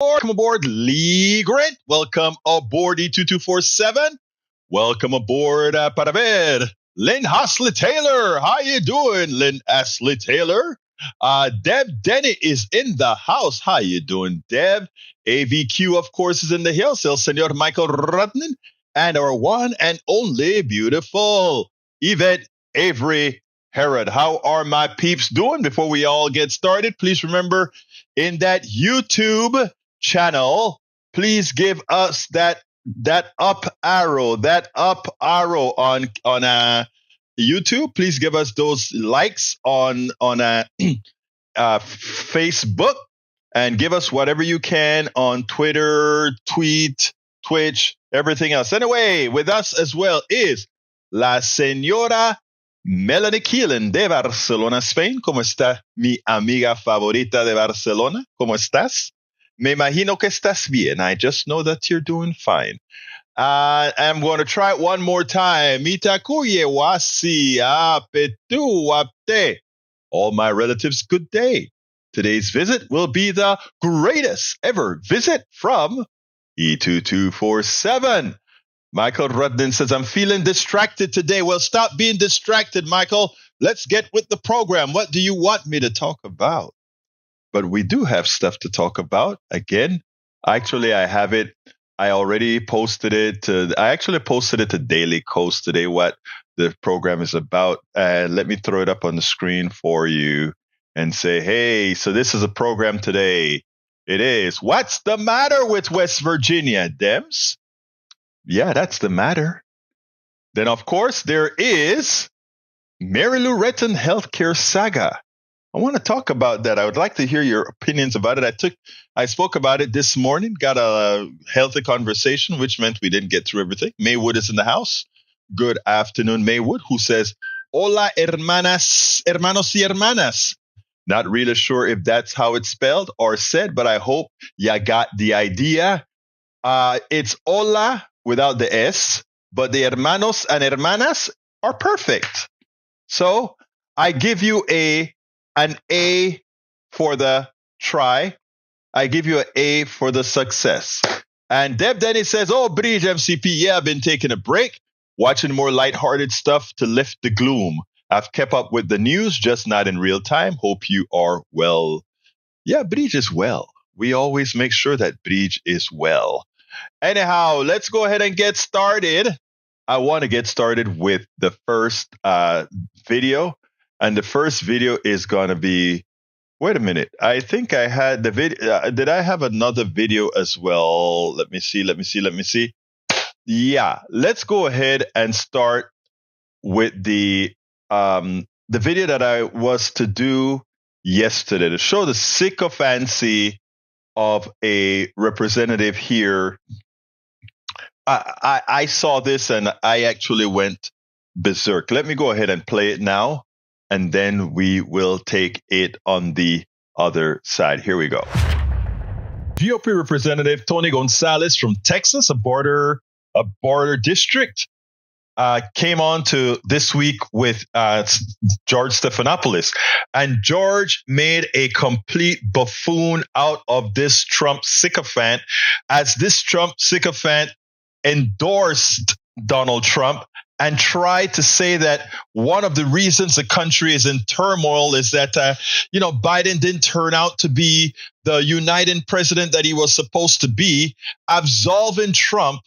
Welcome aboard, Lee Grant. Welcome aboard E2247. Welcome aboard, para ver, Lynn Hasley Taylor. How you doing, Lynn Hasley Taylor? Deb Denny is in the house. How you doing, Deb? AVQ, of course, is in the house. El Senor Michael Rutnan. And our one and only beautiful Yvette Avery Herod. How are my peeps doing? Before we all get started, please remember in that YouTube channel, please give us that up arrow on YouTube. Please give us those likes on Facebook, and give us whatever you can on Twitter, tweet, Twitch, everything else. Anyway, with us as well is la señora Melanie Keelan de Barcelona, Spain. ¿Cómo está mi amiga favorita de Barcelona? ¿Cómo estás? Me imagino que estás bien. I just know that you're doing fine. I'm going to try it one more time. Mitakuye wasi apetu apte. All my relatives, good day. Today's visit will be the greatest ever visit from E2247. Michael Rudden says, I'm feeling distracted today. Well, stop being distracted, Michael. Let's get with the program. What do you want me to talk about? But we do have stuff to talk about. Again, actually, I have it. I already posted it. I actually posted it to Daily Coast today, what the program is about. Let me throw it up on the screen for you and say, hey, so this is a program today. It is. What's the matter with West Virginia, Dems? Yeah, that's the matter. Then, of course, there is Mary Lou Retton healthcare saga. I want to talk about that. I would like to hear your opinions about it. I spoke about it this morning, got a healthy conversation, which meant we didn't get through everything. Maywood is in the house. Good afternoon, Maywood, who says, hola, hermanas, hermanos y hermanas. Not really sure if that's how it's spelled or said, but I hope you got the idea. It's hola without the S, but the hermanos and hermanas are perfect. So I give you an A for the try. I give you an A for the success. And Deb Denny says, oh, Bridge MCP, yeah, I've been taking a break, watching more lighthearted stuff to lift the gloom. I've kept up with the news, just not in real time. Hope you are well. Yeah, Bridge is well. We always make sure that Bridge is well. Anyhow, let's go ahead and get started. I want to get started with the first video. And the first video is going to be, wait a minute. I think I had the video. Did I have another video as well? Let me see. Yeah, let's go ahead and start with the video that I was to do yesterday to show the sycophancy of a representative here. I saw this and I actually went berserk. Let me go ahead and play it now, and then we will take it on the other side. Here we go. GOP Representative Tony Gonzalez from Texas, a border district, came on to this week with George Stephanopoulos. And George made a complete buffoon out of this Trump sycophant, as this Trump sycophant endorsed Donald Trump and tried to say that one of the reasons the country is in turmoil is that, Biden didn't turn out to be the united president that he was supposed to be, absolving Trump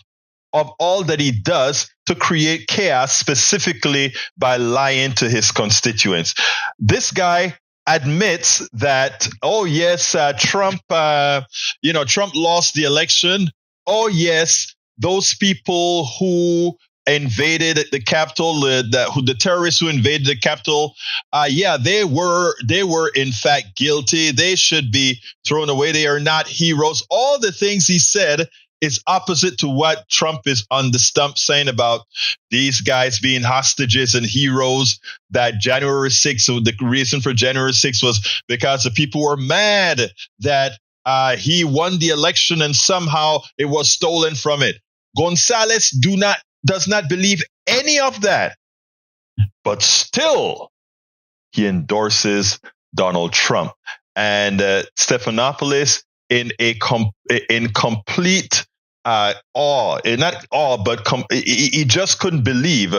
of all that he does to create chaos, specifically by lying to his constituents. This guy admits that, oh yes, Trump lost the election. Oh yes, those people who invaded the Capitol, the terrorists who invaded the Capitol, they were in fact guilty. They should be thrown away. They are not heroes. All the things he said is opposite to what Trump is on the stump saying about these guys being hostages and heroes, that January 6th, so the reason for January 6th was because the people were mad that he won the election and somehow it was stolen from it. Gonzalez does not believe any of that, but still he endorses Donald Trump. And Stephanopoulos in complete awe, not awe, but he just couldn't believe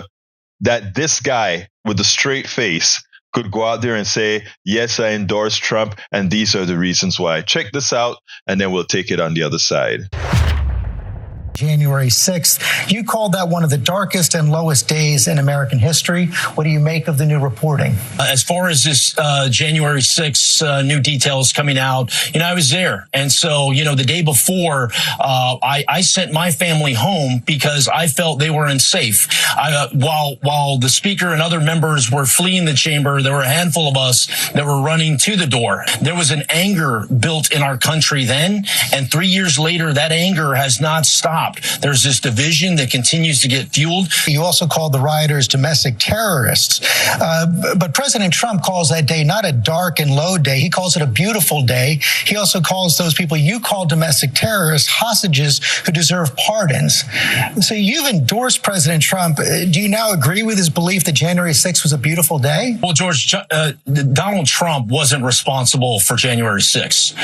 that this guy with a straight face could go out there and say, yes, I endorse Trump, and these are the reasons why. Check this out, and then we'll take it on the other side. January 6th. You called that one of the darkest and lowest days in American history. What do you make of the new reporting? As far as this January 6th new details coming out, I was there. And so, the day before, I sent my family home because I felt they were unsafe. While the speaker and other members were fleeing the chamber, there were a handful of us that were running to the door. There was an anger built in our country then, and 3 years later, that anger has not stopped. There's this division that continues to get fueled. You also called the rioters domestic terrorists. But President Trump calls that day not a dark and low day. He calls it a beautiful day. He also calls those people you call domestic terrorists hostages who deserve pardons. So you've endorsed President Trump. Do you now agree with his belief that January 6th was a beautiful day? Well, George, Donald Trump wasn't responsible for January 6th.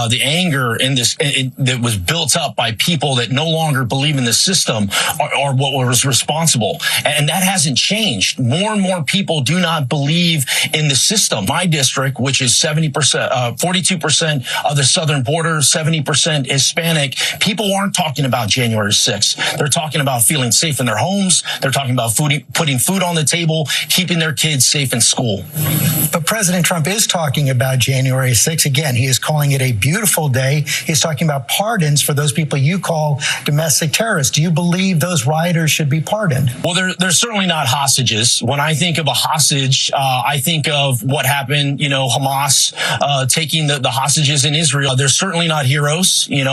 The anger in this that was built up by people that no longer believe in the system are what was responsible. And that hasn't changed. More and more people do not believe in the system. My district, which is 42% of the southern border, 70% Hispanic, people aren't talking about January 6th. They're talking about feeling safe in their homes. They're talking about putting food on the table, keeping their kids safe in school. But President Trump is talking about January 6th. Again, he is calling it a beautiful day. He's talking about pardons for those people you call domestic terrorists. Do you believe those rioters should be pardoned? Well, they're certainly not hostages. When I think of a hostage, I think of what happened, Hamas taking the hostages in Israel. They're certainly not heroes. They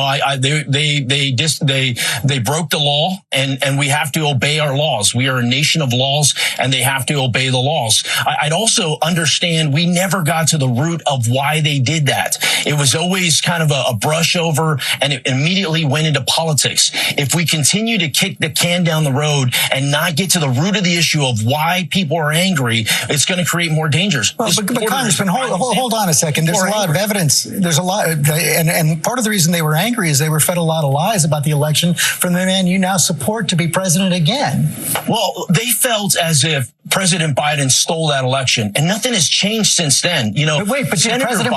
broke the law, and we have to obey our laws. We are a nation of laws, and they have to obey the laws. I'd also understand we never got to the root of why they did that. It was always kind of a brush over, and it immediately went into politics. If we continue to kick the can down the road and not get to the root of the issue of why people are angry, it's going to create more dangers. Well, but Congressman, hold on a second. There's a lot of evidence. There's a lot, and part of the reason they were angry is they were fed a lot of lies about the election from the man you now support to be president again. Well, they felt as if President Biden stole that election, and nothing has changed since then. But wait, did President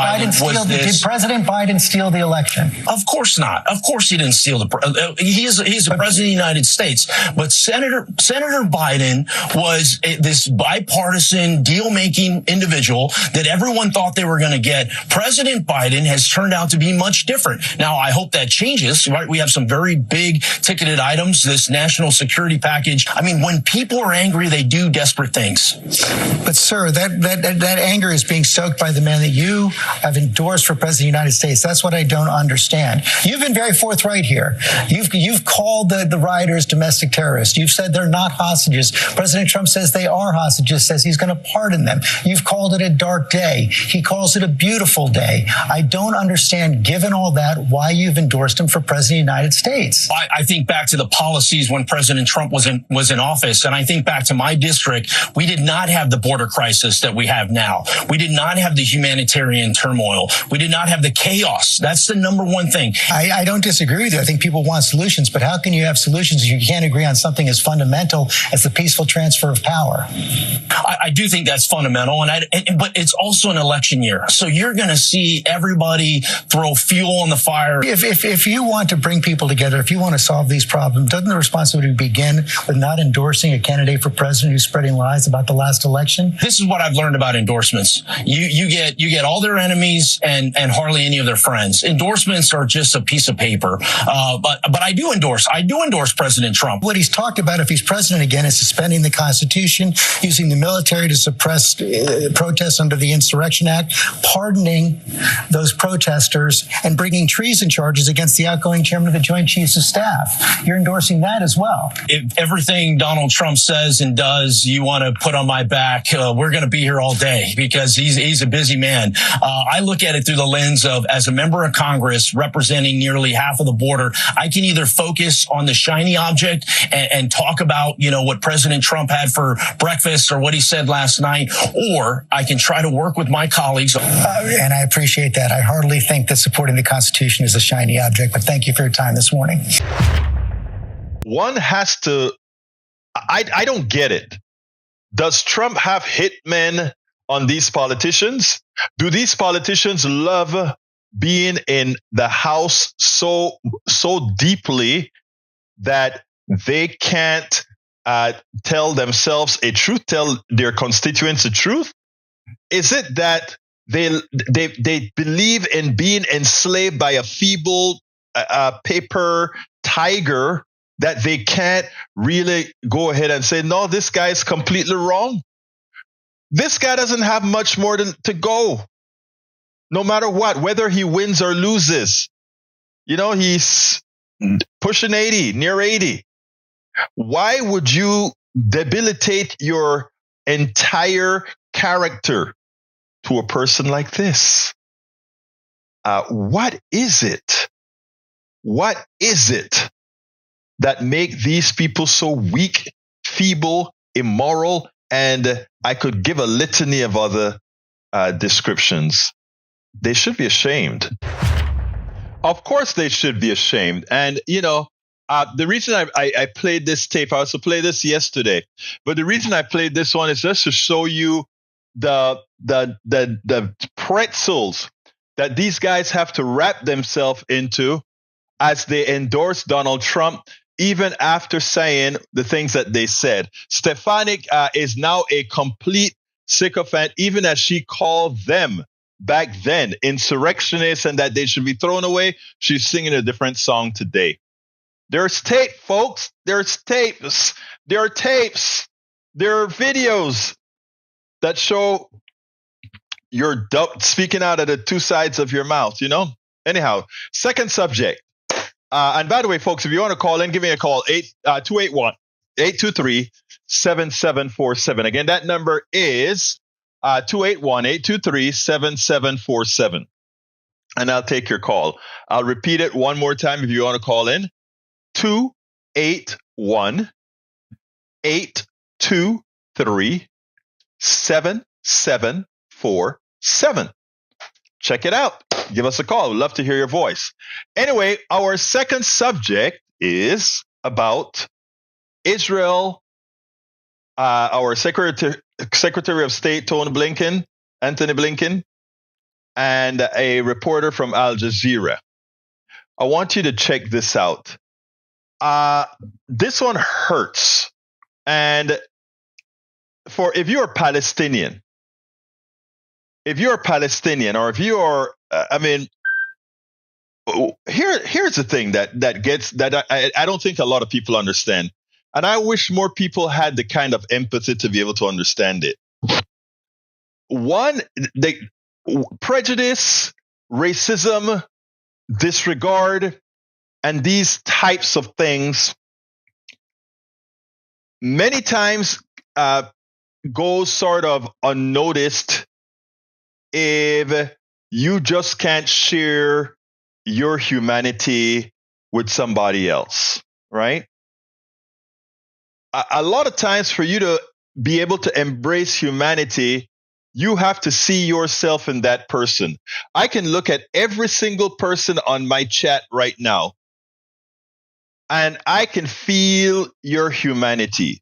Biden steal the election? Of course not. Of course he didn't steal he's the president of the United States. But Senator Biden was this bipartisan deal-making individual that everyone thought they were going to get. President Biden has turned out to be much different. Now, I hope that changes, right? We have some very big ticketed items, this national security package. I mean, when people are angry, they do desperate things. But, sir, that anger is being stoked by the man that you have endorsed for president of the United States. That's what I don't understand. You've been very forthright here. You've called the rioters domestic terrorists. You've said they're not hostages. President Trump says they are hostages, says he's going to pardon them. You've called it a dark day. He calls it a beautiful day. I don't understand, given all that, why you've endorsed him for president of the United States. I think back to the policies when President Trump was in office, and I think back to my district. We did not have the border crisis that we have now. We did not have the humanitarian turmoil. We did not have the chaos. That's the number one thing. I don't disagree with you. I think people want solutions, but how can you have solutions if you can't agree on something as fundamental as the peaceful transfer of power? I do think that's fundamental, but it's also an election year. So you're going to see everybody throw fuel on the fire. If you want to bring people together, if you want to solve these problems, doesn't the responsibility begin with not endorsing a candidate for president who's spreading lies about the last election? This is what I've learned about endorsements. You get all their enemies and hardly any of their friends. Endorsements are just a piece of paper. But I do endorse President Trump. What he's talked about, if he's president again, is suspending the Constitution, using the military to suppress protests under the Insurrection Act, pardoning those protesters, and bringing treason charges against the outgoing chairman of the Joint Chiefs of Staff. You're endorsing that as well. If everything Donald Trump says and does, you you want to put on my back, we're going to be here all day because he's a busy man. I look at it through the lens of, as a member of Congress representing nearly half of the border, I can either focus on the shiny object and talk about, what President Trump had for breakfast or what he said last night, or I can try to work with my colleagues. And I appreciate that. I hardly think that supporting the Constitution is a shiny object, but thank you for your time this morning. One has to, I don't get it. Does Trump have hitmen on these politicians? Do these politicians love being in the House so deeply that they can't tell themselves a truth, tell their constituents the truth? Is it that they believe in being enslaved by a feeble paper tiger that they can't really go ahead and say, no, this guy is completely wrong? This guy doesn't have much more to go, no matter what, whether he wins or loses. He's pushing 80, near 80. Why would you debilitate your entire character to a person like this? What is it? What is it that make these people so weak, feeble, immoral, and I could give a litany of other descriptions? They should be ashamed. Of course they should be ashamed. And, the reason I played this tape, I also played this yesterday, but the reason I played this one is just to show you the pretzels that these guys have to wrap themselves into as they endorse Donald Trump, even after saying the things that they said. Stefanik is now a complete sycophant, even as she called them back then insurrectionists and that they should be thrown away. She's singing a different song today. There's tape, folks. There's tapes. There are tapes. There are videos that show you're speaking out of the two sides of your mouth, Anyhow, second subject. And by the way, folks, if you want to call in, give me a call, 281-823-7747. Again, that number is 281-823-7747. And I'll take your call. I'll repeat it one more time if you want to call in. 281-823-7747. Check it out. Give us a call. We'd love to hear your voice. Anyway, our second subject is about Israel. Our Secretary of State, Anthony Blinken, and a reporter from Al Jazeera. I want you to check this out. This one hurts. And if you're Palestinian, or if you are, here's the thing that I don't think a lot of people understand. And I wish more people had the kind of empathy to be able to understand it. One, prejudice, racism, disregard, and these types of things many times go sort of unnoticed if you just can't share your humanity with somebody else, right? A lot of times for you to be able to embrace humanity, you have to see yourself in that person. I can look at every single person on my chat right now, and I can feel your humanity.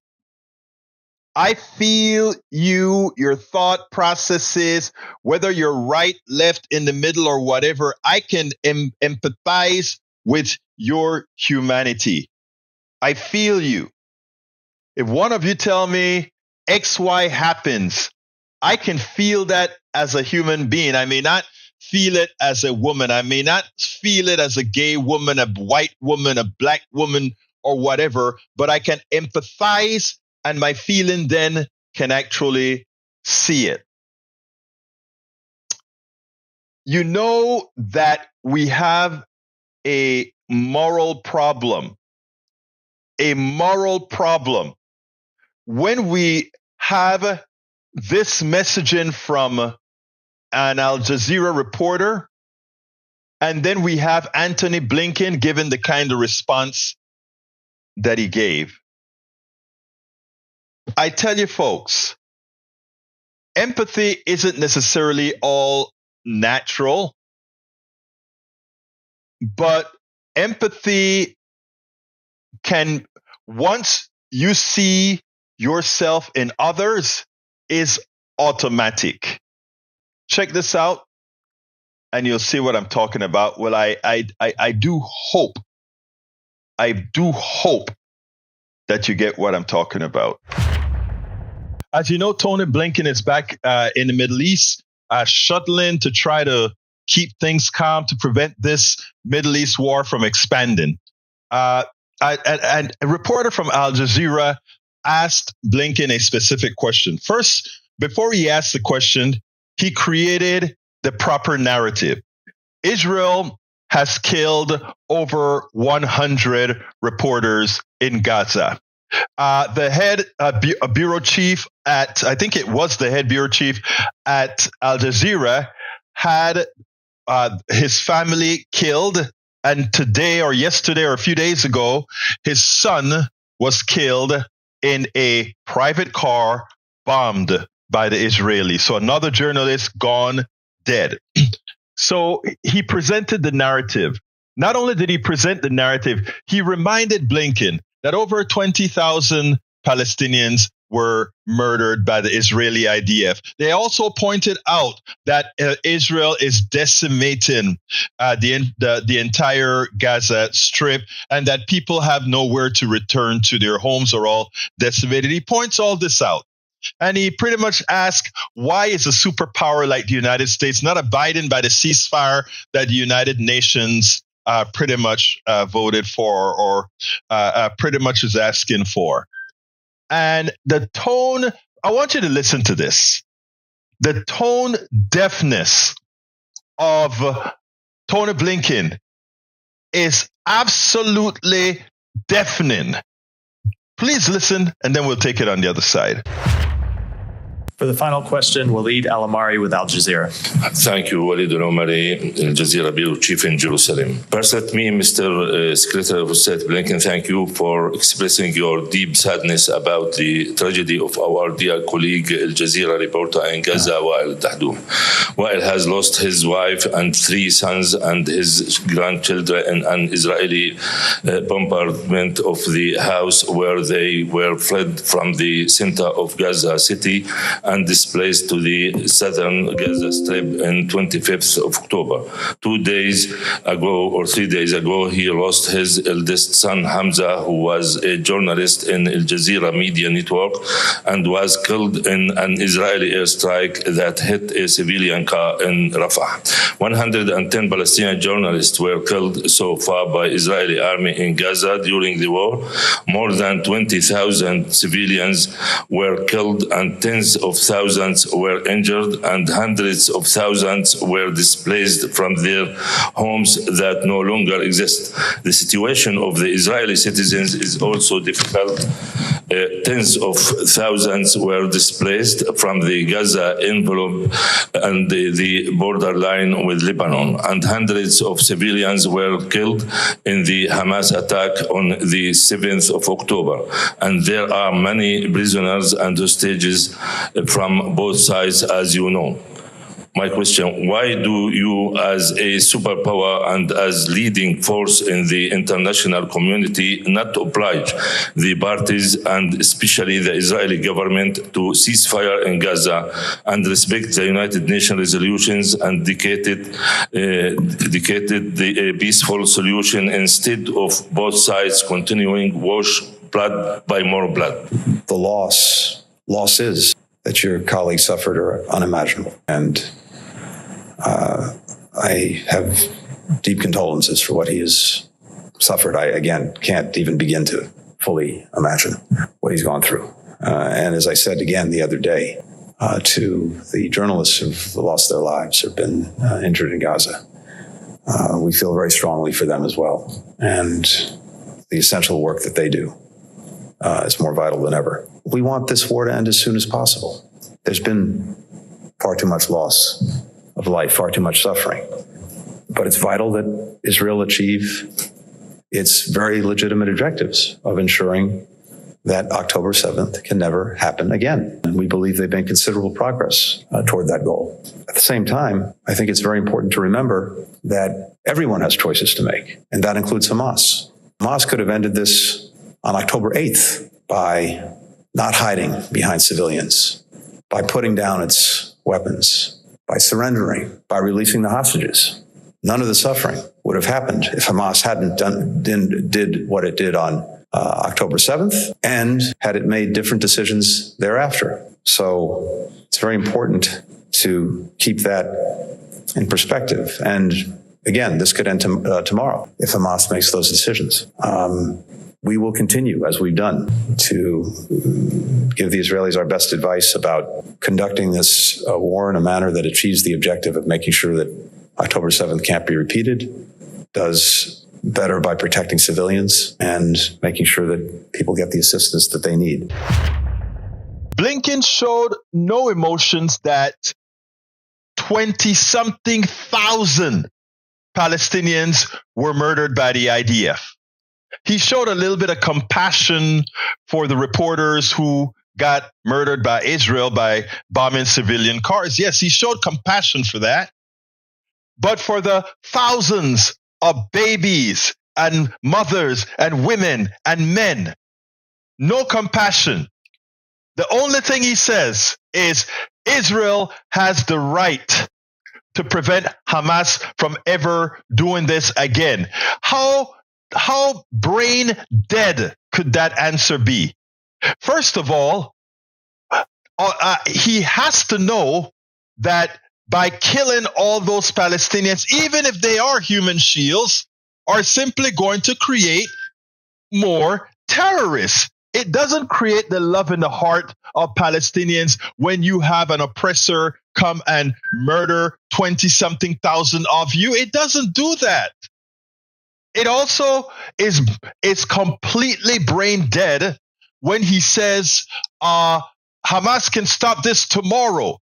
I feel your thought processes, whether you're right, left, in the middle, or whatever. I can empathize with your humanity. I feel you. If one of you tell me XY happens, I can feel that as a human being. I may not feel it as a woman. I may not feel it as a gay woman, a white woman, a black woman, or whatever, but I can empathize, and my feeling then can actually see it. You know that we have a moral problem. A moral problem. When we have this messaging from an Al Jazeera reporter, and then we have Antony Blinken giving the kind of response that he gave. I tell you, folks, empathy isn't necessarily all natural, but empathy can, once you see yourself in others, is automatic. Check this out, and you'll see what I'm talking about. Well, I do hope that you get what I'm talking about. As you know, Tony Blinken is back in the Middle East, shuttling to try to keep things calm to prevent this Middle East war from expanding. And a reporter from Al Jazeera asked Blinken a specific question. First, before he asked the question, he created the proper narrative. Israel has killed over 100 reporters in Gaza. The head bureau chief at, I think it was the head bureau chief at Al Jazeera, had his family killed. And today or yesterday or a few days ago, his son was killed in a private car bombed by the Israelis. So another journalist gone dead. So he presented the narrative. Not only did he present the narrative, he reminded Blinken that over 20,000 Palestinians were murdered by the Israeli IDF. They also pointed out that Israel is decimating the entire Gaza Strip, and that people have nowhere to return to. Their homes are all decimated. He points all this out. And he pretty much asked, why is a superpower like the United States not abiding by the ceasefire that the United Nations pretty much voted for, or pretty much is asking for? And the tone, I want you to listen to this. The tone deafness of Tony Blinken is absolutely deafening. Please listen, and then we'll take it on the other side. For the final question, Waleed Al-Amari with Al Jazeera. Thank you, Waleed Al-Amari, Al Jazeera Bureau Chief in Jerusalem. First, let me, Mr. Secretary of State Blinken, thank you for expressing your deep sadness about the tragedy of our dear colleague, Al Jazeera reporter in Gaza, Wael Dahdoum. Wael has lost his wife and 3 sons and his grandchildren in an Israeli bombardment of the house where they were fled from the center of Gaza City and displaced to the southern Gaza Strip on 25th of October. 3 days ago, he lost his eldest son, Hamza, who was a journalist in Al Jazeera media network and was killed in an Israeli airstrike that hit a civilian car in Rafah. 110 Palestinian journalists were killed so far by Israeli army in Gaza during the war. More than 20,000 civilians were killed and tens of thousands were injured, and hundreds of thousands were displaced from their homes that no longer exist. The situation of the Israeli citizens is also difficult. Tens of thousands were displaced from the Gaza envelope and the borderline with Lebanon, and hundreds of civilians were killed in the Hamas attack on the 7th of October. And there are many prisoners and hostages from both sides, as you know. My question, why do you, as a superpower and as leading force in the international community, not oblige the parties and especially the Israeli government to cease fire in Gaza and respect the United Nations resolutions and dedicated the peaceful solution instead of both sides continuing wash blood by more blood? The loss is that your colleagues suffered are unimaginable. And I have deep condolences for what he has suffered. I, again, can't even begin to fully imagine what he's gone through. And as I said again the other day to the journalists who've lost their lives or been injured in Gaza, we feel very strongly for them as well, and the essential work that they do is more vital than ever. We want this war to end as soon as possible. There's been far too much loss of life, far too much suffering. But it's vital that Israel achieve its very legitimate objectives of ensuring that October 7th can never happen again. And we believe they've made considerable progress toward that goal. At the same time, I think it's very important to remember that everyone has choices to make, and that includes Hamas. Hamas could have ended this on October 8th by not hiding behind civilians, by putting down its weapons, by surrendering, by releasing the hostages. None of the suffering would have happened if Hamas hadn't did what it did on October 7th, and had it made different decisions thereafter. So it's very important to keep that in perspective. And again, this could end tomorrow if Hamas makes those decisions. We will continue, as we've done, to give the Israelis our best advice about conducting this war in a manner that achieves the objective of making sure that October 7th can't be repeated, does better by protecting civilians and making sure that people get the assistance that they need. Blinken showed no emotions that 20-something thousand Palestinians were murdered by the IDF. He showed a little bit of compassion for the reporters who got murdered by Israel by bombing civilian cars. Yes, he showed compassion for that. But for the thousands of babies and mothers and women and men, no compassion. The only thing he says is Israel has the right to prevent Hamas from ever doing this again. How brain dead could that answer be? First of all, he has to know that by killing all those Palestinians, even if they are human shields, are simply going to create more terrorists. It doesn't create the love in the heart of Palestinians when you have an oppressor come and murder 20-something thousand of you. It doesn't do that. It also is completely brain dead when he says Hamas can stop this tomorrow.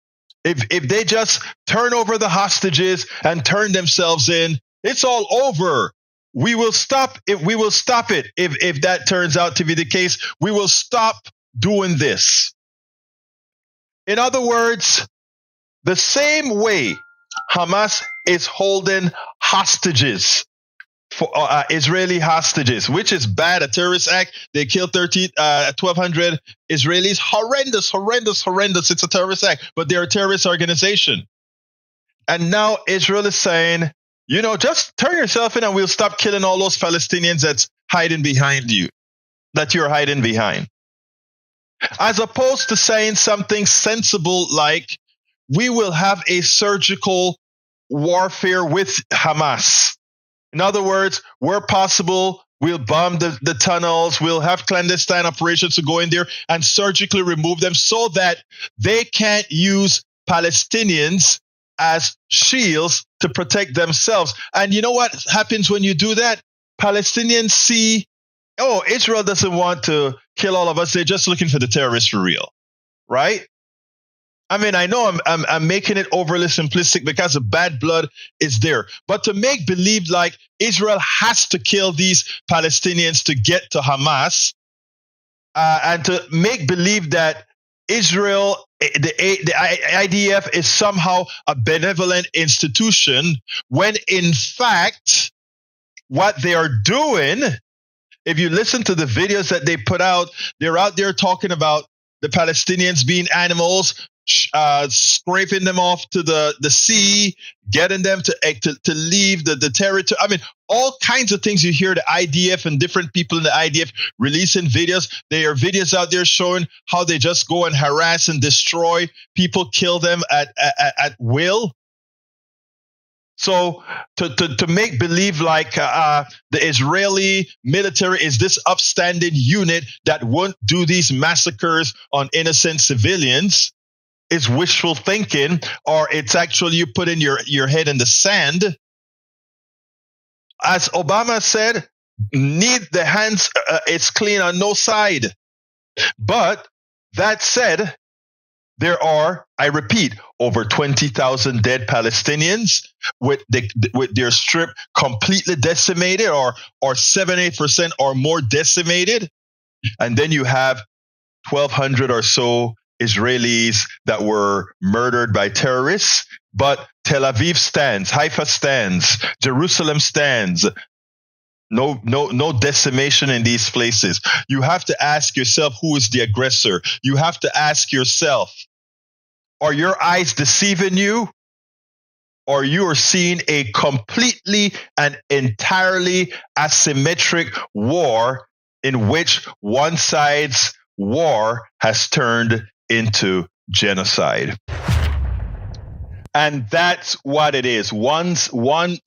If they just turn over the hostages and turn themselves in, it's all over. We will stop it. We will stop it. If that turns out to be the case, we will stop doing this. In other words, the same way Hamas is holding hostages, for Israeli hostages, which is bad, a terrorist act. They killed 1,200 Israelis. Horrendous. It's a terrorist act, but they're a terrorist organization. And now Israel is saying, just turn yourself in and we'll stop killing all those Palestinians that's hiding behind you, that you're hiding behind. As opposed to saying something sensible like, we will have a surgical warfare with Hamas. In other words, where possible, we'll bomb the tunnels, we'll have clandestine operations to go in there and surgically remove them so that they can't use Palestinians as shields to protect themselves. And you know what happens when you do that? Palestinians see, Israel doesn't want to kill all of us. They're just looking for the terrorists for real, right? I mean, I know I'm making it overly simplistic because the bad blood is there. But to make believe like Israel has to kill these Palestinians to get to Hamas, and to make believe that Israel, the IDF is somehow a benevolent institution, when in fact, what they are doing, if you listen to the videos that they put out, they're out there talking about the Palestinians being animals, scraping them off to the sea, getting them to leave the territory. I mean, all kinds of things you hear the IDF and different people in the IDF releasing videos. There are videos out there showing how they just go and harass and destroy people, kill them at will. So to make believe like the Israeli military is this upstanding unit that won't do these massacres on innocent civilians is wishful thinking, or it's actually you putting your head in the sand. As Obama said, need the hands, it's clean on no side. But that said, there are, I repeat, over 20,000 dead Palestinians with their strip completely decimated, or 78% or more decimated. And then you have 1,200 or so Israelis that were murdered by terrorists. But Tel Aviv stands, Haifa stands, Jerusalem stands. No decimation in these places. You have to ask yourself, who is the aggressor? You have to ask yourself, are your eyes deceiving you? Or you are seeing a completely and entirely asymmetric war in which one side's war has turned into genocide. And that's what it is. One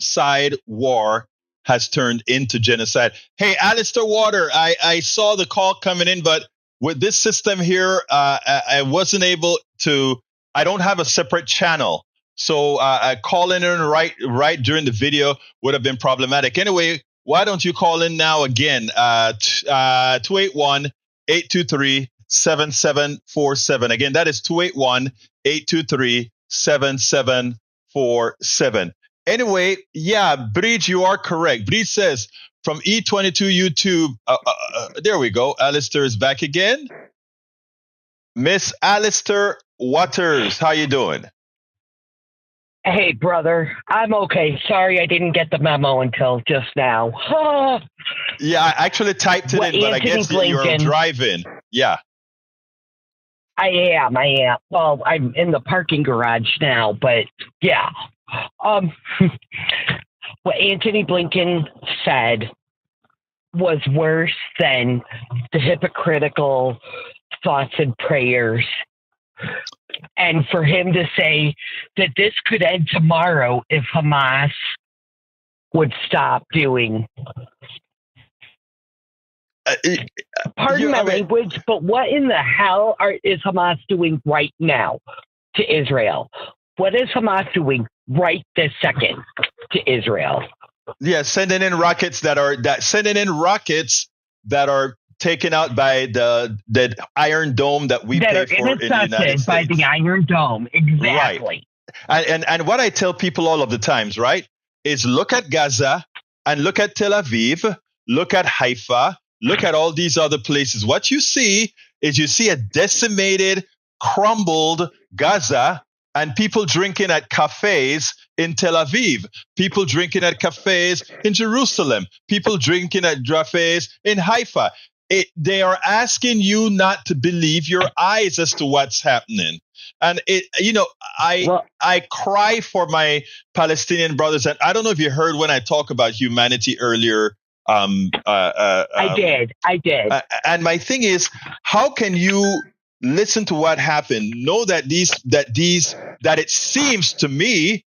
side war has turned into genocide. Hey, Alistair Water, I saw the call coming in, but with this system here, I wasn't able to, I don't have a separate channel. So calling in right during the video would have been problematic. Anyway, why don't you call in now again? 281-823-7747. Again, that is 281-823-7747. Anyway, yeah, Bridge, you are correct. Bridge says from E22 YouTube, there we go. Alistair is back again. Miss Alistair Waters, how you doing? Hey, brother. I'm okay. Sorry I didn't get the memo until just now. Yeah, I actually typed it in, but I guess you're driving. Yeah. I am. Well, I'm in the parking garage now, but yeah. What Antony Blinken said was worse than the hypocritical thoughts and prayers. And for him to say that this could end tomorrow if Hamas would stop doing. Pardon my language, but what in the hell is Hamas doing right now to Israel? What is Hamas doing right this second to Israel? Yeah, sending in rockets that are taken out by the Iron Dome that we pay for in the United States. By the Iron Dome, exactly. Right. And what I tell people all of the times, right, is look at Gaza and look at Tel Aviv, look at Haifa, look at all these other places. What you see is a decimated, crumbled Gaza, and people drinking at cafes in Tel Aviv, people drinking at cafes in Jerusalem, people drinking at cafes in Haifa. They are asking you not to believe your eyes as to what's happening. And I cry for my Palestinian brothers. And I don't know if you heard when I talk about humanity earlier. I did. And my thing is, how can you listen to what happened? Know that it seems to me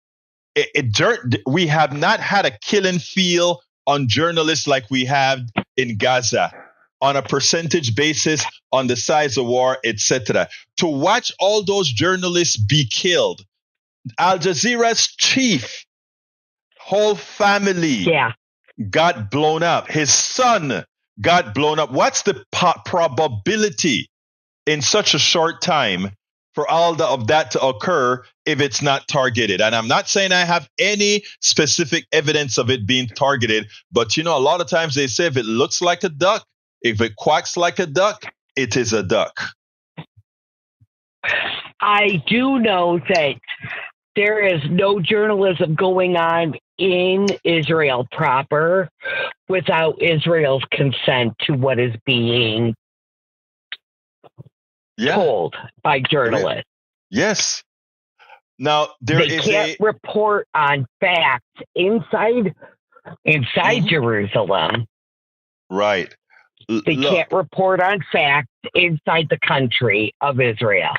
we have not had a killing feel on journalists like we have in Gaza, on a percentage basis, on the size of war, etc. To watch all those journalists be killed, Al Jazeera's chief, whole family got blown up. His son got blown up. What's the probability in such a short time for all of that to occur if it's not targeted? And I'm not saying I have any specific evidence of it being targeted, but a lot of times they say if it looks like a duck, if it quacks like a duck, it is a duck. I do know that there is no journalism going on in Israel proper without Israel's consent to what is being told by journalists. Yes. Now they can't report on facts inside Jerusalem. Right. They can't report on facts inside the country of Israel.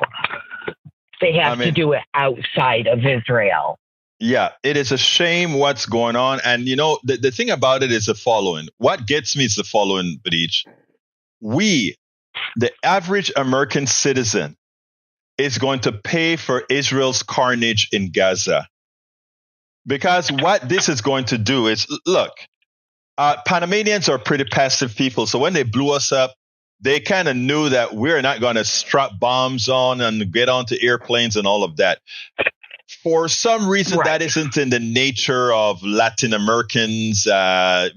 They have to do it outside of Israel. Yeah, it is a shame what's going on. And, the thing about it is the following. What gets me is the following, Breach. We, the average American citizen, is going to pay for Israel's carnage in Gaza. Because what this is going to do is, look, Panamanians are pretty passive people. So when they blew us up, they kind of knew that we're not going to strap bombs on and get onto airplanes and all of that. For some reason, that isn't in the nature of Latin Americans,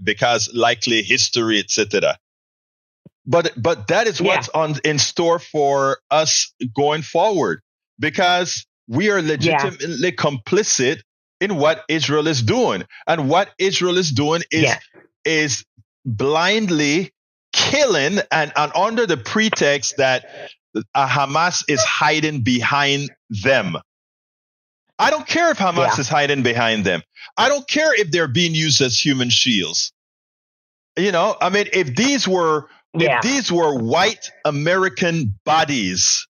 because likely history, etc. But that is what's in store for us going forward, because we are legitimately complicit in what Israel is doing, and what Israel is doing is blindly killing, and under the pretext that Hamas is hiding behind them. I don't care if Hamas is hiding behind them. I don't care if they're being used as human shields. You know, I mean, if these were white American bodies,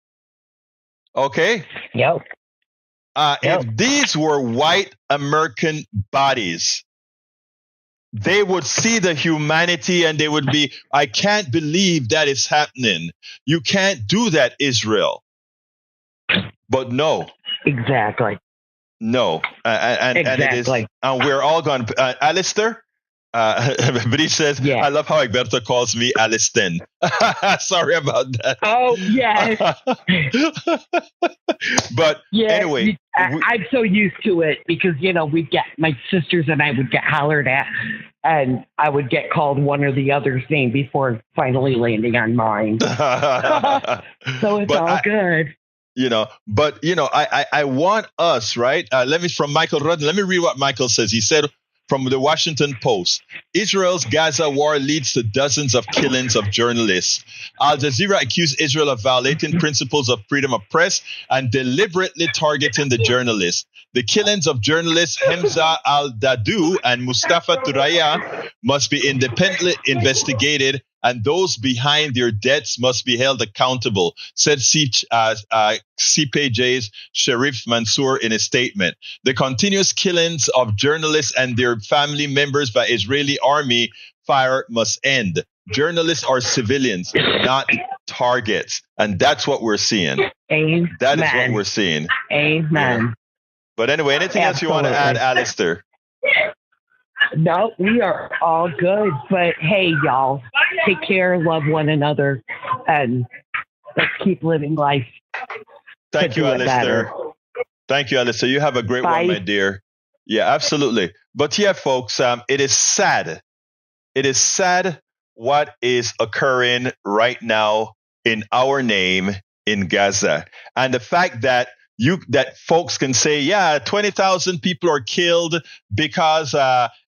okay? If these were white American bodies, they would see the humanity and they would be, I can't believe that is happening. You can't do that, Israel. But no. Exactly. No. And it is, and we're all going, Alistair? But he says, I love how Egberto calls me Alistin. Sorry about that. Oh, yes. But anyway. I'm so used to it because, you know, my sisters and I would get hollered at, and I would get called one or the other's name before finally landing on mine. So it's all good. You know, but, you know, I want us, right? From Michael Rudden, let me read what Michael says. He said, from the Washington Post, Israel's Gaza war leads to dozens of killings of journalists. Al Jazeera accused Israel of violating principles of freedom of press and deliberately targeting the journalists. The killings of journalists Hamza al-Dadou and Mustafa Turaya must be independently investigated, and those behind their deaths must be held accountable, said CPJ's Sharif Mansour in a statement. The continuous killings of journalists and their family members by Israeli army fire must end. Journalists are civilians, not targets. And that's what we're seeing. Amen. That is what we're seeing. Amen. Yeah. But anyway, anything else you want to add, Alistair? No, we are all good. But hey, y'all, take care, love one another, and let's keep living life. Thank you, Alistair. Thank you, Alistair. You have a great one, my dear. Yeah, absolutely. But yeah, folks, it is sad. It is sad what is occurring right now in our name in Gaza. And the fact that folks can say, 20,000 people are killed because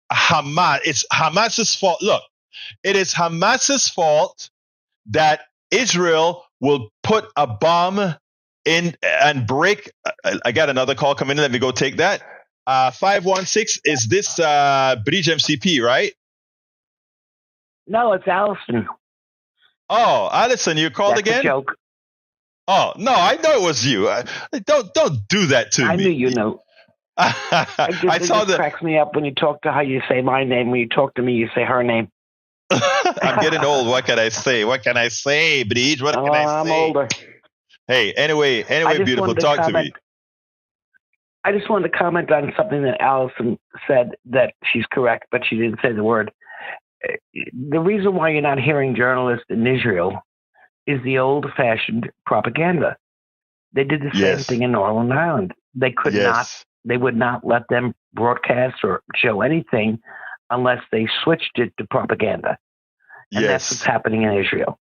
Hamas. It's Hamas's fault. Look, it is Hamas's fault that Israel will put a bomb in and break. I got another call coming in. Let me go take that. 516, is this Bridge MCP, right? No, it's Allison. Oh, Allison, you called That's again? A joke. Oh, no, I know it was you. Don't do that to me. I knew you know. It just cracks me up when you talk to how you say my name. When you talk to me, you say her name. I'm getting old. What can I say? What can I say, Bridge? What can I say? I'm older. Hey, anyway, beautiful. Talk to me. I just wanted to comment on something that Allison said, that she's correct, but she didn't say the word. The reason why you're not hearing journalists in Israel is the old-fashioned propaganda. They did the same thing in Northern Ireland. They could not. They would not let them broadcast or show anything unless they switched it to propaganda. And that's what's happening in Israel.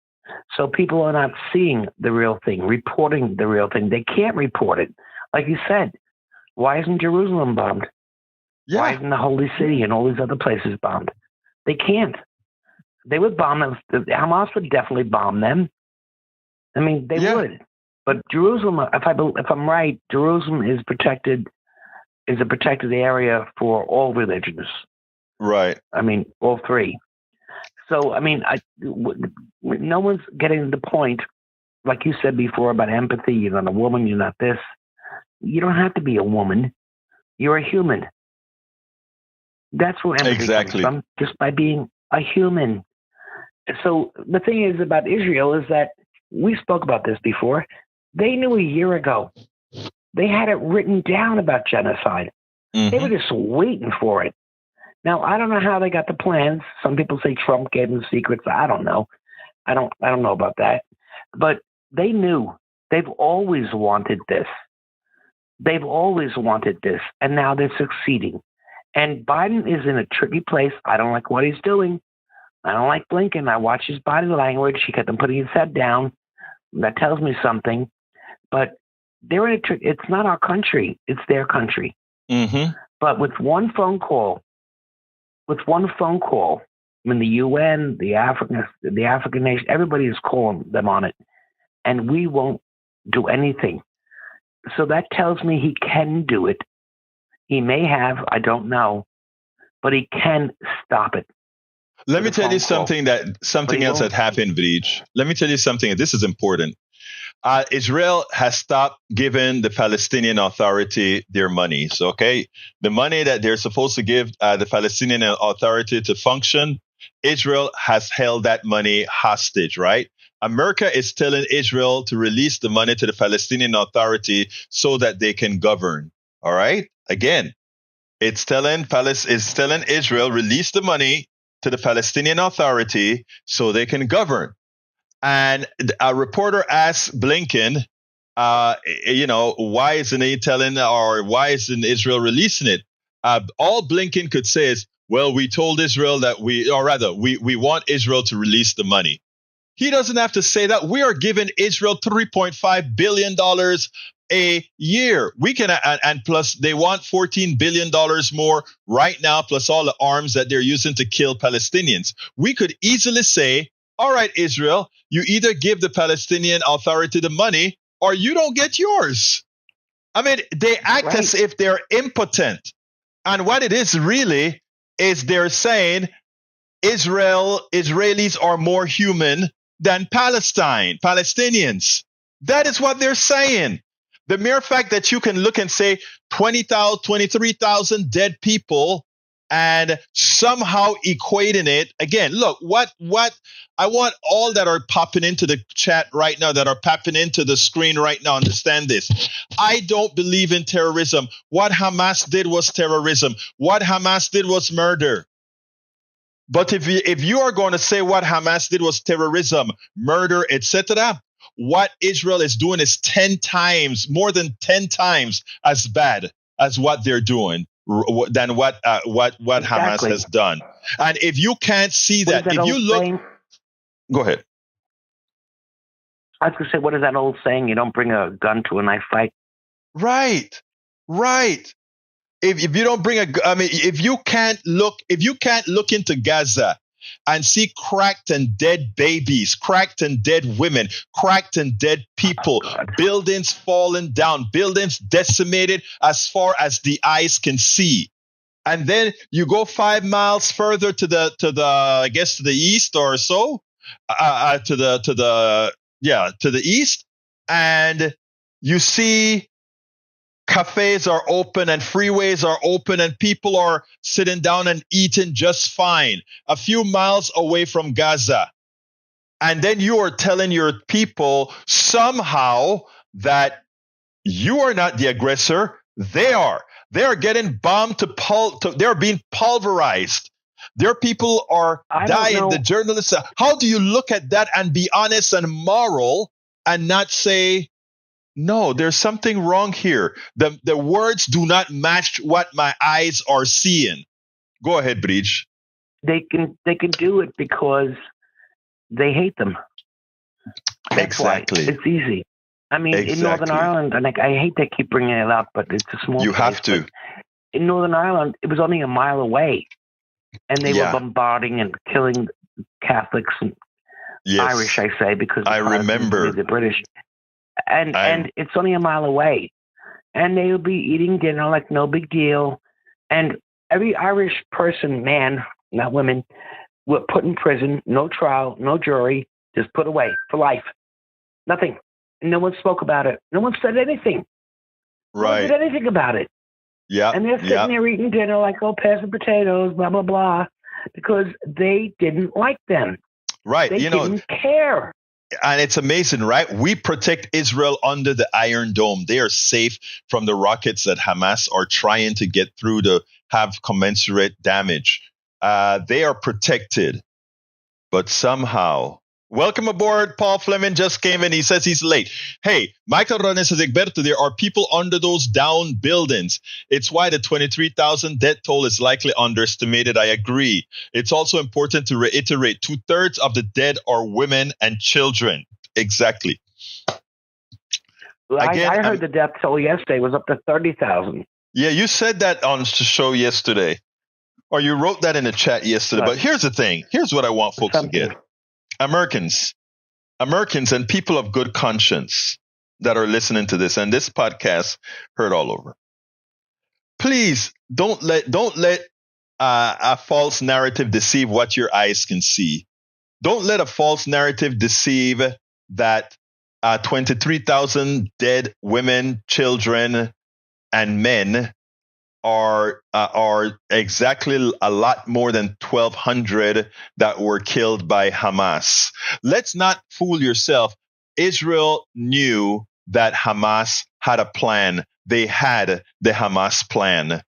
So people are not seeing the real thing, reporting the real thing. They can't report it. Like you said, why isn't Jerusalem bombed? Yeah. Why isn't the Holy City and all these other places bombed? They can't. They would bomb them. Hamas would definitely bomb them. I mean, they would. But Jerusalem, if I'm right, Jerusalem is a protected area for all religions. Right. I mean, all three. So, I mean, no one's getting the point, like you said before, about empathy. You're not a woman. You're not this. You don't have to be a woman. You're a human. That's where empathy comes from, just by being a human. So the thing is about Israel is that we spoke about this before. They knew a year ago. They had it written down about genocide. Mm-hmm. They were just waiting for it. Now, I don't know how they got the plans. Some people say Trump gave them secrets. I don't know. I don't know about that. But they knew. They've always wanted this. They've always wanted this, and now they're succeeding. And Biden is in a tricky place. I don't like what he's doing. I don't like Blinken. I watch his body language. He kept him putting his head down. That tells me something. But they're in a it's not our country. It's their country. Mm-hmm. But with one phone call, I mean, the UN, the African nation, everybody is calling them on it, and we won't do anything. So that tells me he can do it. He may have, I don't know, but he can stop it. Let me tell you something else that happened, Vrij. Let me tell you something. This is important. Israel has stopped giving the Palestinian Authority their monies. Okay, the money that they're supposed to give the Palestinian Authority to function, Israel has held that money hostage. Right? America is telling Israel to release the money to the Palestinian Authority so that they can govern. All right. Again, it's telling Israel release the money to the Palestinian Authority so they can govern. And a reporter asked Blinken, why isn't he telling, or why isn't Israel releasing it? All Blinken could say is, well, we told Israel that we want Israel to release the money. He doesn't have to say that. We are giving Israel $3.5 billion a year. We can, and plus they want $14 billion more right now, plus all the arms that they're using to kill Palestinians. We could easily say, all right, Israel, you either give the Palestinian Authority the money or you don't get yours. I mean, they act as if they're impotent. And what it is really is they're saying Israelis are more human than Palestinians. That is what they're saying. The mere fact that you can look and say 20,000, 23,000 dead people and somehow equating it again. Look, what I want all that are popping into the chat right now, that are popping into the screen right now, understand this. I don't believe in terrorism. What Hamas did was terrorism. What Hamas did was murder. But if you are going to say what Hamas did was terrorism, murder, etc., what Israel is doing is more than 10 times as bad as what they're doing than what Hamas has done. And if you can't see that, if you look, saying? Go ahead. I was going to say, what is that old saying? You don't bring a gun to a knife fight. Right. If you don't bring if you can't look into Gaza and see cracked and dead babies, cracked and dead women, cracked and dead people, buildings falling down, buildings decimated as far as the eyes can see. And then you go 5 miles further to the east or so, to the east, and you see cafes are open and freeways are open and people are sitting down and eating just fine a few miles away from Gaza. And then you are telling your people somehow that you are not the aggressor. They are. They are getting bombed they're being pulverized. Their people are dying. The journalists. How do you look at that and be honest and moral and not say, no, there's something wrong here. The words do not match what my eyes are seeing. Go ahead, Breach. They can do it because they hate them. That's exactly. Why. It's easy. I mean, in Northern Ireland, and I hate to keep bringing it up, but it's a small. You place, have to. In Northern Ireland, it was only a mile away, and they were bombarding and killing Catholics and Irish. I say because I remember the British. And it's only a mile away. And they will be eating dinner like no big deal. And every Irish person, man, not women, were put in prison, no trial, no jury, just put away for life. Nothing. And no one spoke about it. No one said anything. Right. No one did anything about it. Yeah. And they're sitting there eating dinner like, oh, pass the potatoes, blah, blah, blah, because they didn't like them. Right. They didn't care. And it's amazing, right? We protect Israel under the Iron Dome. They are safe from the rockets that Hamas are trying to get through to have commensurate damage. They are protected. But somehow Welcome aboard. Paul Fleming just came in. He says he's late. Hey, Michael Rones says, Egberto, there are people under those down buildings. It's why the 23,000 death toll is likely underestimated. I agree. It's also important to reiterate 2/3 of the dead are women and children. Exactly. Again, I heard the death toll yesterday was up to 30,000. Yeah, you said that on the show yesterday. Or you wrote that in the chat yesterday. But here's the thing. Here's what I want folks to get. Americans and people of good conscience that are listening to this and this podcast heard all over. Please don't let a false narrative deceive what your eyes can see. Don't let a false narrative deceive that 23,000 dead women, children, and men are exactly a lot more than 1,200 that were killed by Hamas. Let's not fool yourself. Israel knew that Hamas had a plan. They had the Hamas plan.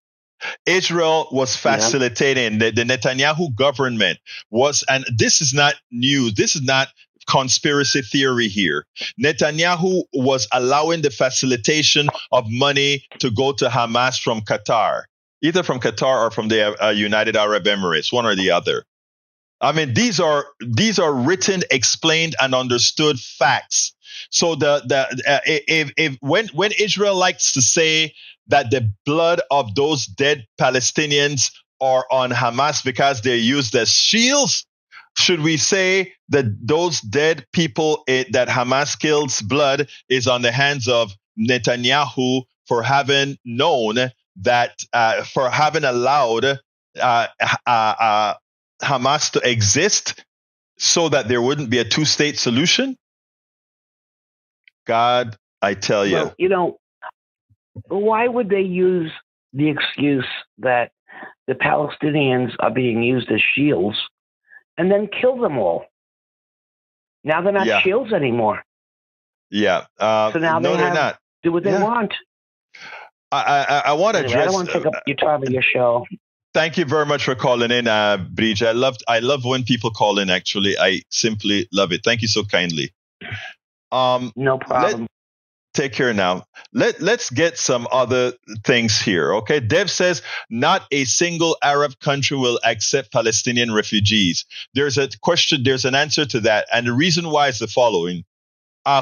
Israel was facilitating the Netanyahu government was, and this is not new. This is not conspiracy theory here. Netanyahu was allowing the facilitation of money to go to Hamas from Qatar, either from Qatar or from the United Arab Emirates, one or the other. I mean, these are written, explained, and understood facts. So when Israel likes to say that the blood of those dead Palestinians are on Hamas because they're used as shields, should we say that those dead people that Hamas kills blood is on the hands of Netanyahu for having known that, for having allowed Hamas to exist so that there wouldn't be a two-state solution? God, I tell you. Well, why would they use the excuse that the Palestinians are being used as shields and then kill them all? Now they're not shields anymore. Yeah. So now they're not. Do what they want. I want to address. I don't want to take up your time of your show. Thank you very much for calling in, Bridge. I love when people call in. Actually, I simply love it. Thank you so kindly. No problem. Take care now. Let's get some other things here. Okay. Dev says not a single Arab country will accept Palestinian refugees. There's a question. There's an answer to that. And the reason why is the following.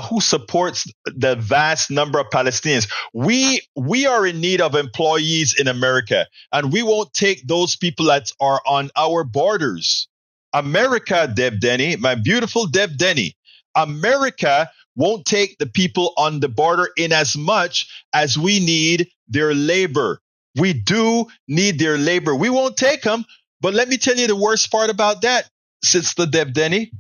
Who supports the vast number of Palestinians? We are in need of employees in America, and we won't take those people that are on our borders. America, Deb Denny, my beautiful Deb Denny, America won't take the people on the border in as much as we need their labor. We do need their labor. We won't take them, but let me tell you the worst part about that, Sister Deb Denny.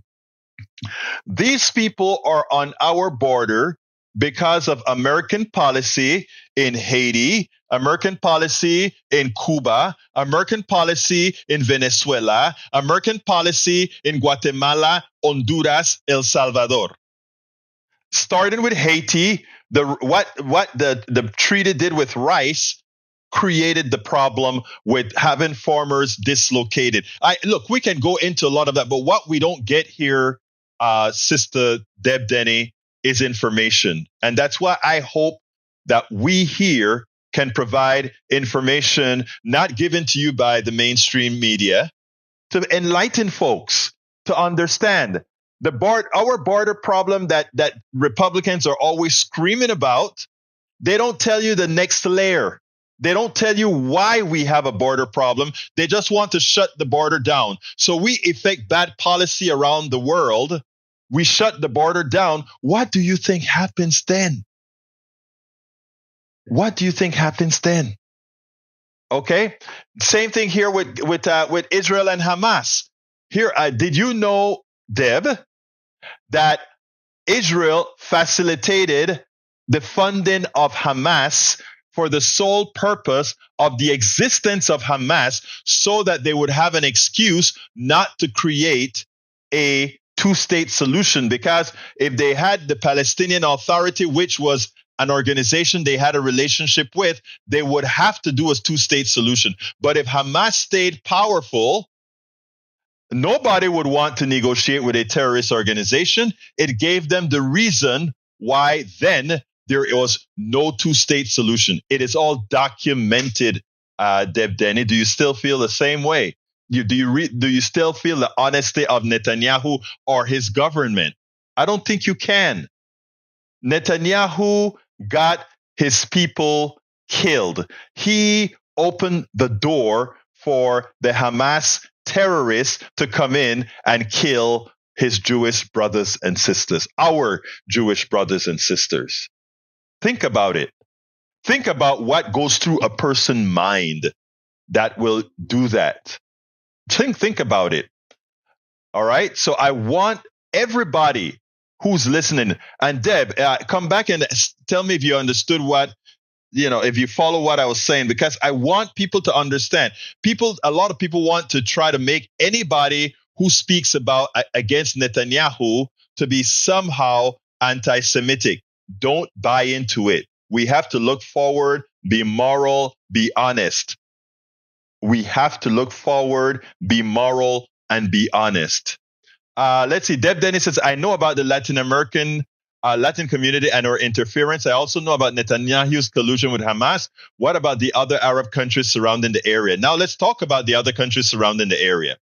These people are on our border because of American policy in Haiti, American policy in Cuba, American policy in Venezuela, American policy in Guatemala, Honduras, El Salvador. Starting with Haiti, what the treaty did with rice created the problem with having farmers dislocated. Look, we can go into a lot of that, but what we don't get here, Sister Deb Denny, is information. And that's why I hope that we here can provide information not given to you by the mainstream media to enlighten folks to understand our border problem that Republicans are always screaming about. They don't tell you the next layer. They don't tell you why we have a border problem. They just want to shut the border down. So we effect bad policy around the world. We shut the border down. What do you think happens then? What do you think happens then? Okay. Same thing here with Israel and Hamas. Here, did you know, Deb, that Israel facilitated the funding of Hamas for the sole purpose of the existence of Hamas so that they would have an excuse not to create a two-state solution? Because if they had the Palestinian Authority, which was an organization they had a relationship with, they would have to do a two-state solution. But if Hamas stayed powerful, Nobody would want to negotiate with a terrorist organization. It gave them the reason why then there was no two-state solution. It is all documented, Deb Denny. Do you still feel the same way? Do you still feel the honesty of Netanyahu or his government? I don't think you can. Netanyahu got his people killed. He opened the door for the Hamas terrorists to come in and kill his Jewish brothers and sisters, our Jewish brothers and sisters. Think about it. Think about what goes through a person's mind that will do that. Think about it. All right. So I want everybody who's listening, and Deb, come back and tell me if you understood if you follow what I was saying, because I want people to understand. A lot of people want to try to make anybody who speaks against Netanyahu to be somehow anti-Semitic. Don't buy into it. We have to look forward, be moral, be honest. We have to look forward, be moral, and be honest. Let's see. Deb Dennis says, I know about the Latin community and our interference. I also know about Netanyahu's collusion with Hamas. What about the other Arab countries surrounding the area? Now let's talk about the other countries surrounding the area.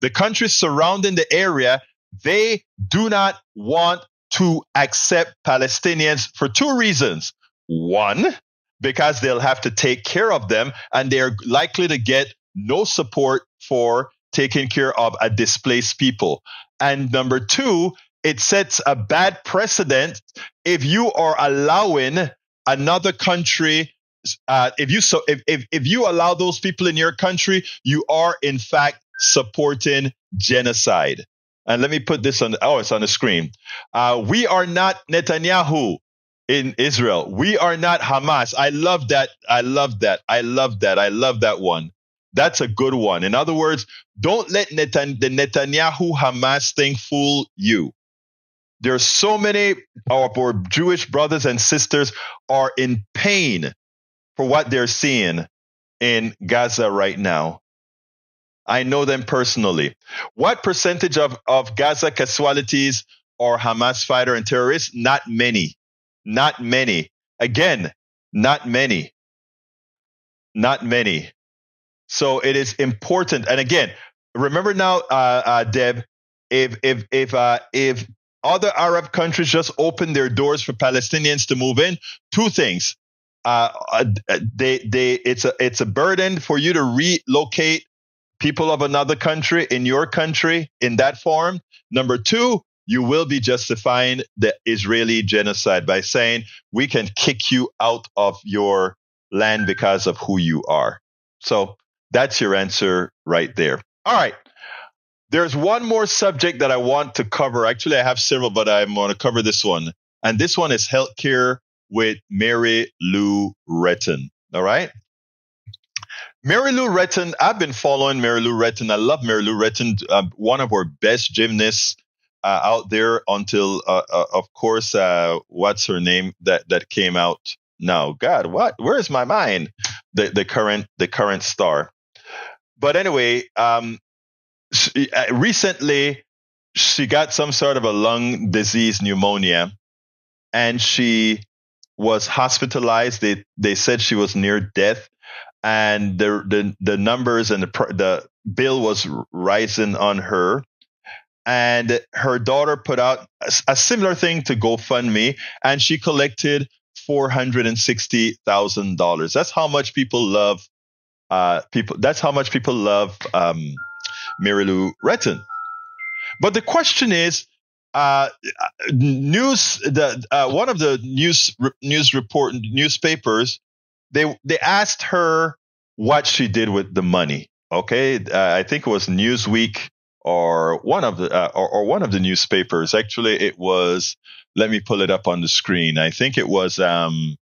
The countries surrounding the area, they do not want to accept Palestinians for two reasons. One, because they'll have to take care of them, and they're likely to get no support for taking care of a displaced people. And number two, it sets a bad precedent if you are allowing another country. If you allow those people in your country, you are in fact supporting genocide. And let me put this on. It's on the screen. We are not Netanyahu in Israel. We are not Hamas. I love that. I love that one. That's a good one. In other words, don't let the Netanyahu Hamas thing fool you. There are so many of our Jewish brothers and sisters are in pain for what they're seeing in Gaza right now. I know them personally. What percentage of Gaza casualties are Hamas fighter and terrorists? Not many. Not many. Again, not many. Not many. So it is important. And again, remember now, Deb, if other Arab countries just open their doors for Palestinians to move in, two things. It's a burden for you to relocate people of another country in your country in that form. Number two, you will be justifying the Israeli genocide by saying we can kick you out of your land because of who you are. So that's your answer right there. All right. There's one more subject that I want to cover. Actually, I have several, but I'm going to cover this one. And this one is healthcare with Mary Lou Retton. All right. Mary Lou Retton, I've been following Mary Lou Retton. I love Mary Lou Retton, one of our best gymnasts out there until, of course, what's her name that came out now? God, what? Where's my mind? The current star. But anyway, recently she got some sort of a lung disease, pneumonia, and she was hospitalized. They said she was near death, and the numbers and the bill was rising on her. And her daughter put out a similar thing to GoFundMe, and she collected $460,000. That's how much people love That's how much people love Mary Lou Retton. But the question is, one of the newspapers, they asked her what she did with the money. Okay, I think it was Newsweek or one of the newspapers. Actually, it was. Let me pull it up on the screen. I think it was US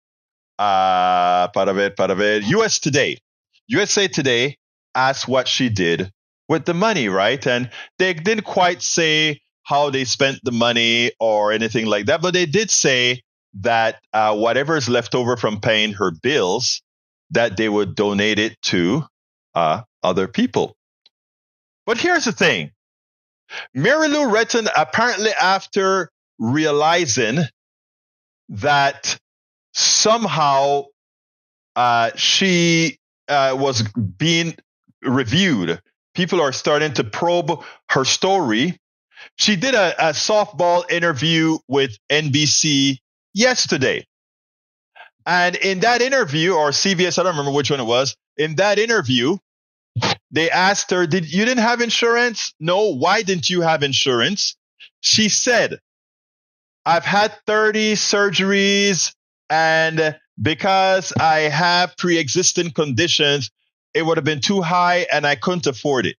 Today. USA Today asked what she did with the money, right? And they didn't quite say how they spent the money or anything like that, but they did say that whatever is left over from paying her bills, that they would donate it to other people. But here's the thing. Mary Lou Retton, apparently after realizing that somehow she was being reviewed, people are starting to probe her story. She did a softball interview with NBC yesterday. And in that interview, or CBS, I don't remember which one it was, in that interview, they asked her, you didn't have insurance? No. Why didn't you have insurance? She said, I've had 30 surgeries, and because I have pre-existing conditions, it would have been too high and I couldn't afford it.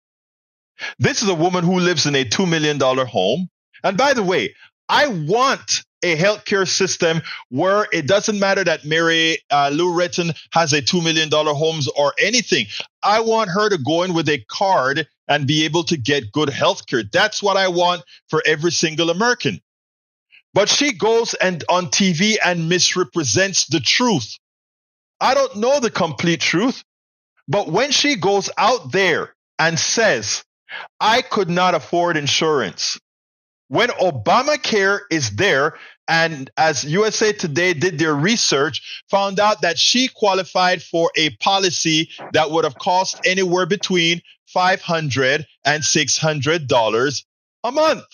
This is a woman who lives in a $2 million home. And by the way, I want a healthcare system where it doesn't matter that Mary Lou Retton has a $2 million homes or anything. I want her to go in with a card and be able to get good healthcare. That's what I want for every single American. But she goes and on TV and misrepresents the truth. I don't know the complete truth, but when she goes out there and says, I could not afford insurance, when Obamacare is there, and as USA Today did their research, found out that she qualified for a policy that would have cost anywhere between $500 and $600 a month.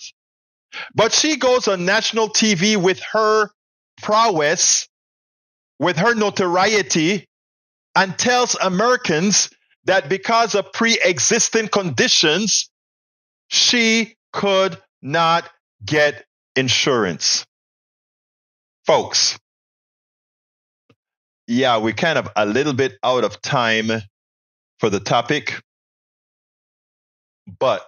But she goes on national TV with her prowess, with her notoriety, and tells Americans that because of pre-existing conditions, she could not get insurance. Folks, yeah, we're kind of a little bit out of time for the topic, but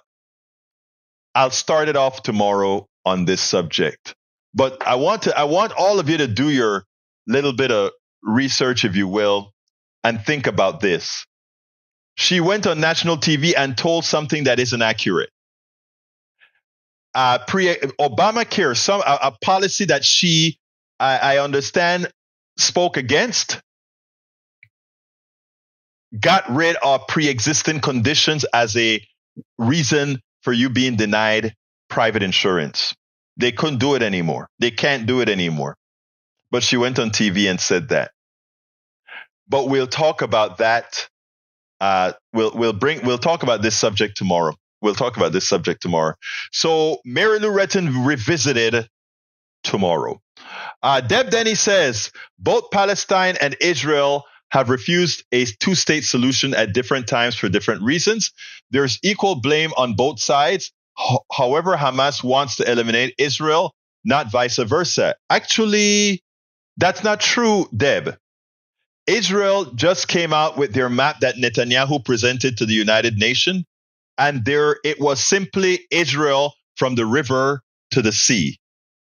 I'll start it off tomorrow on this subject. But I want all of you to do your little bit of research, if you will, and think about this. She went on national TV and told something that isn't accurate. Obamacare, a policy that she, I understand, spoke against, got rid of pre-existing conditions as a reason for you being denied private insurance. They couldn't do it anymore. They can't do it anymore. But she went on TV and said that. But we'll talk about that. We'll talk about this subject tomorrow. We'll talk about this subject tomorrow. So Mary Lou Retton revisited tomorrow. Deb Denny says both Palestine and Israel have refused a two-state solution at different times for different reasons. There's equal blame on both sides. However, Hamas wants to eliminate Israel, not vice versa. Actually, that's not true, Deb. Israel just came out with their map that Netanyahu presented to the United Nations, and it was simply Israel from the river to the sea.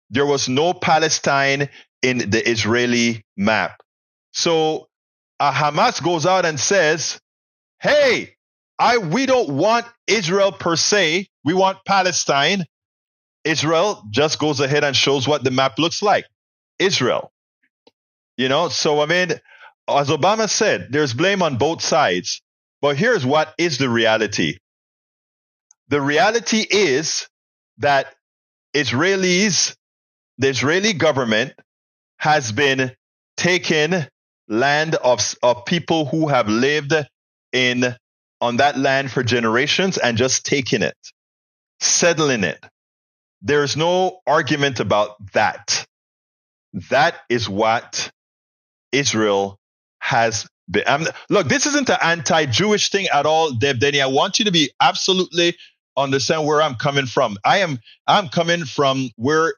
There was no Palestine in the Israeli map. So Hamas goes out and says, hey, we don't want Israel per se. We want Palestine. Israel just goes ahead and shows what the map looks like. Israel. So I mean, as Obama said, there's blame on both sides. But here's what is the reality. The reality is that the Israeli government has been taking land of people who have lived on that land for generations and just taking it, settling it. There's no argument about that. That is what Israel has been. Look, this isn't an anti-Jewish thing at all, Deb Denny. I want you to be absolutely understand where I'm coming from. I'm coming from where,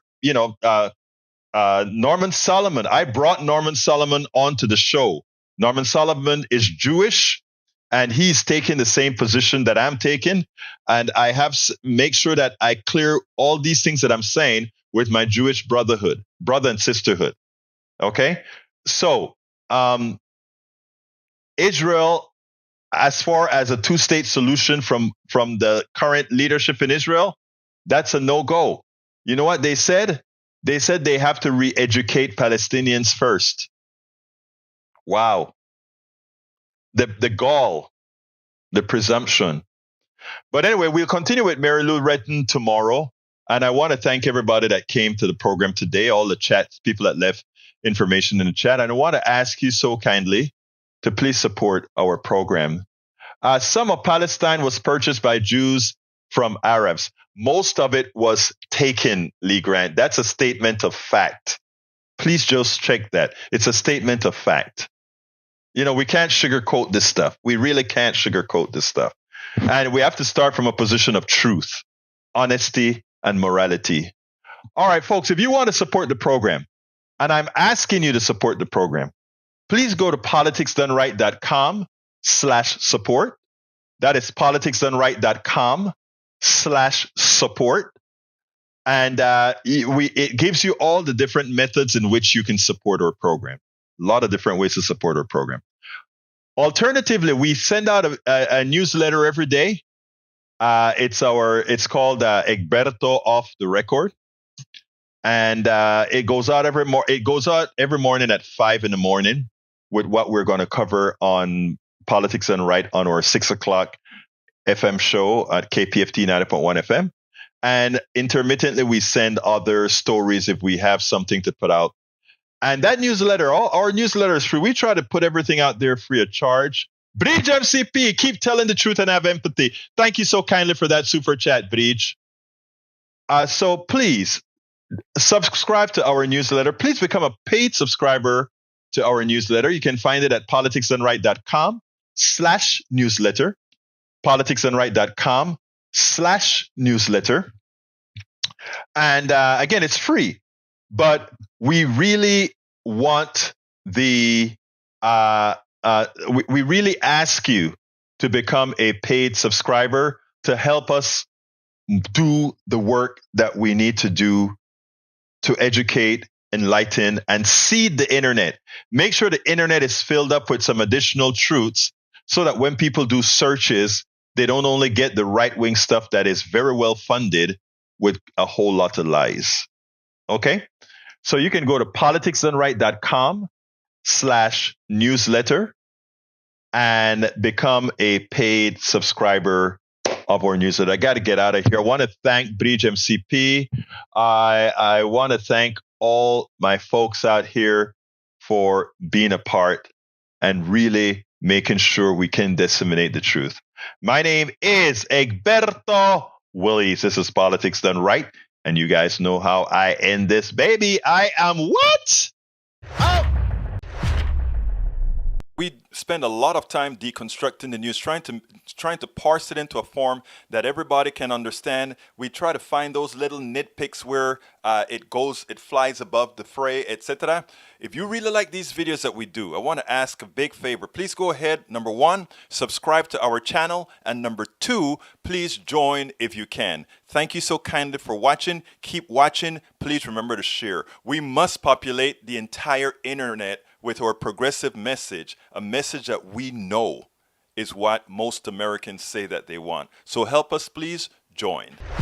Norman Solomon. I brought Norman Solomon onto the show. Norman Solomon is Jewish, and he's taking the same position that I'm taking. And I have make sure that I clear all these things that I'm saying with my Jewish brother and sisterhood. Okay? So, Israel, as far as a two-state solution from the current leadership in Israel, that's a no-go. You know what they said? They said they have to re-educate Palestinians first. Wow. The gall, the presumption. But anyway, we'll continue with Mary Lou Retton tomorrow. And I want to thank everybody that came to the program today, all the chats, people that left information in the chat. And I want to ask you so kindly to please support our program. Some of Palestine was purchased by Jews from Arabs. Most of it was taken, Lee Grant. That's a statement of fact. Please just check that. It's a statement of fact. You know, we can't sugarcoat this stuff. We really can't sugarcoat this stuff. And we have to start from a position of truth, honesty, and morality. All right, folks, if you want to support the program, and I'm asking you to support the program, please go to politicsdoneright.com/support. That is politicsdoneright.com/support. And it gives you all the different methods in which you can support our program. A lot of different ways to support our program. Alternatively, we send out a newsletter every day. It's called Egberto Off the Record, and it goes out every morning at 5 a.m. with what we're going to cover on Politics Done Right on our 6 o'clock FM show at KPFT 90.1 FM. And intermittently, we send other stories if we have something to put out. And that newsletter, our newsletter is free. We try to put everything out there free of charge. Bridge MCP, keep telling the truth and have empathy. Thank you so kindly for that super chat, Bridge. So please subscribe to our newsletter. Please become a paid subscriber to our newsletter. You can find it at politicsdoneright.com/newsletter. politicsdoneright.com/newsletter. And again, it's free. But we really want we really ask you to become a paid subscriber to help us do the work that we need to do to educate, enlighten, and seed the internet. Make sure the internet is filled up with some additional truths so that when people do searches, they don't only get the right-wing stuff that is very well funded with a whole lot of lies. Okay? So you can go to politicsdoneright.com/newsletter and become a paid subscriber of our newsletter. I got to get out of here. I want to thank Bridge MCP. I want to thank all my folks out here for being a part and really making sure we can disseminate the truth. My name is Egberto Willies. This is Politics Done Right. And you guys know how I end this, baby. I am what? Oh. We spend a lot of time deconstructing the news, trying to parse it into a form that everybody can understand. We try to find those little nitpicks where it flies above the fray, etc. If you really like these videos that we do, I want to ask a big favor. Please go ahead. Number 1, subscribe to our channel. And number 2, please join if you can. Thank you so kindly for watching. Keep watching. Please remember to share. We must populate the entire internet with our progressive message, a message that we know is what most Americans say that they want. So help us, please join.